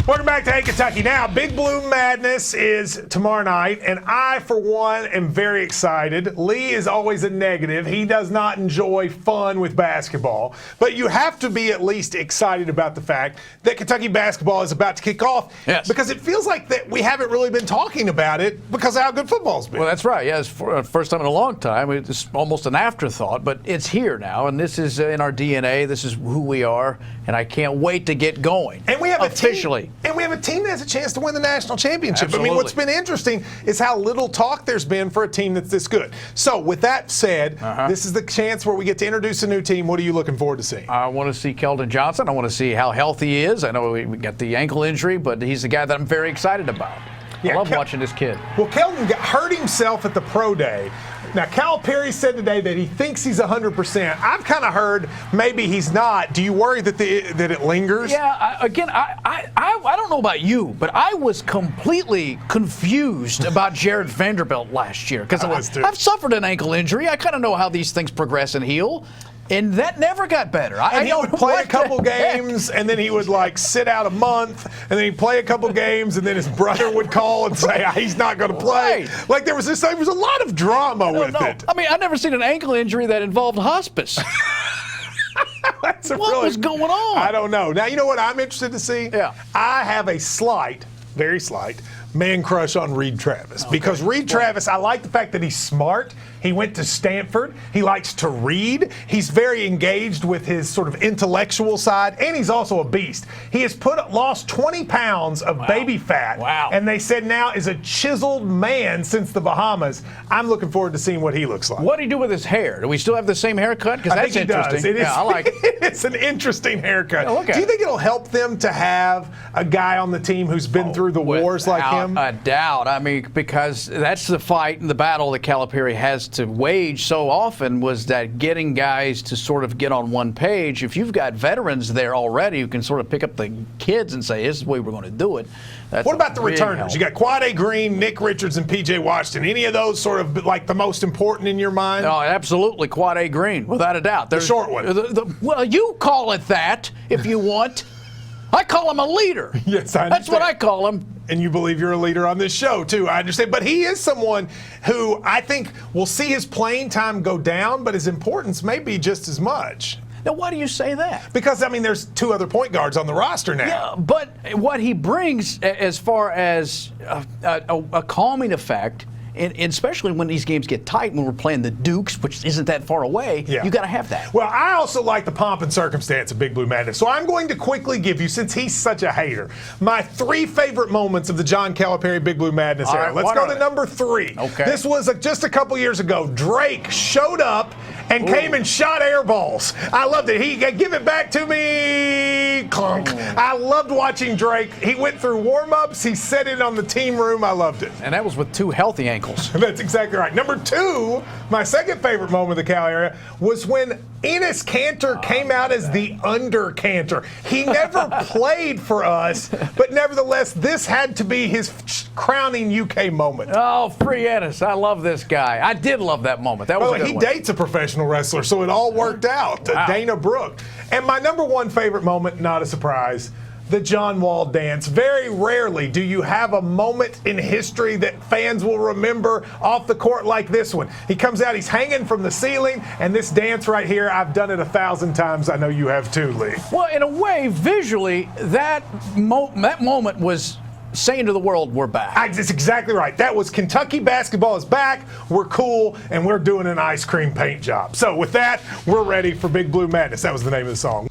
Welcome back to Hey Kentucky. Now, Big Blue Madness is tomorrow night, and I, for one, am very excited. Lee is always a negative. He does not enjoy fun with basketball. But you have to be at least excited about the fact that Kentucky basketball is about to kick off. Yes. Because it feels like that we haven't really been talking about it because of how good football's been. Well, that's right. Yeah, it's for first time in a long time. It's almost an afterthought, but it's here now, and this is in our DNA. This is who we are, and I can't wait to get going. And we have officially. And we have a team that has a chance to win the national championship. Absolutely. I mean, what's been interesting is how little talk there's been for a team that's this good. So, with that said, this is the chance where we get to introduce a new team. What are you looking forward to seeing? I want to see Keldon Johnson. I want to see how healthy he is. I know we got the ankle injury, but he's the guy that I'm very excited about. Yeah, I love watching this kid. Well, Keldon hurt himself at the pro day. Now, Calipari said today that he thinks he's 100%. I've kind of heard maybe he's not. Do you worry that that it lingers? Yeah, I don't know about you, but I was completely confused about Jared Vanderbilt last year because I've suffered an ankle injury. I kind of know how these things progress and heal. And that never got better. He would play a couple games, and then he would sit out a month, and then he'd play a couple games, and then his brother would call and say he's not going to play. Right. Like there was a lot of drama with it. I mean, I've never seen an ankle injury that involved hospice. What was going on? I don't know. Now, you know what I'm interested to see? Yeah. I have a very slight, man crush on Reed Travis. Okay. Because Reed Travis, I like the fact that he's smart. He went to Stanford. He likes to read. He's very engaged with his sort of intellectual side, and he's also a beast. He has lost 20 pounds of baby fat, and they said now is a chiseled man since the Bahamas. I'm looking forward to seeing what he looks like. What do he do with his hair? Do we still have the same haircut? Because that's interesting. I like it. It's an interesting haircut. Yeah, do you think it'll help them to have a guy on the team who's been through the wars like him? Without a doubt. I mean, because that's the fight and the battle that Calipari has to wage so often, was that getting guys to sort of get on one page. If you've got veterans there already who can sort of pick up the kids and say, this is the way we're going to do it. What about the returners? You got Quade Green, Nick Richards, and P.J. Washington. Any of those sort of like the most important in your mind? Oh, absolutely. Quade Green, without a doubt. The short one. Well, you call it that if you want. I call him a leader. Yes, I understand. That's what I call him. And you believe you're a leader on this show, too. I understand. But he is someone who I think will see his playing time go down, but his importance may be just as much. Now, why do you say that? Because, I mean, there's two other point guards on the roster now. Yeah, but what he brings as far as a calming effect, and especially when these games get tight, when we're playing the Dukes, which isn't that far away, you got to have that. Well, I also like the pomp and circumstance of Big Blue Madness. So I'm going to quickly give you, since he's such a hater, my 3 favorite moments of the John Calipari Big Blue Madness era. Let's go to number 3. Okay. This was just a couple years ago. Drake showed up and came and shot air balls. I loved it. He give it back to me. Clunk. I loved watching Drake. He went through warm-ups. He set it on the team room. I loved it. And that was with 2 healthy ankles. That's exactly right. Number 2, my second favorite moment of the Cal era was when Enes Kanter came out as the under Kanter. He never played for us, but nevertheless, this had to be his crowning UK moment. Oh, free Enes. I love this guy. I did love that moment. That was a good one. He dates a professional wrestler, so it all worked out. Wow. Dana Brooke. And my number 1 favorite moment, not a surprise, the John Wall dance. Very rarely do you have a moment in history that fans will remember off the court like this one. He comes out, he's hanging from the ceiling, and this dance right here, I've done it 1,000 times. I know you have too, Lee. Well, in a way, visually, that moment was saying to the world, we're back. That's exactly right. That was Kentucky basketball is back, we're cool, and we're doing an ice cream paint job. So with that, we're ready for Big Blue Madness. That was the name of the song.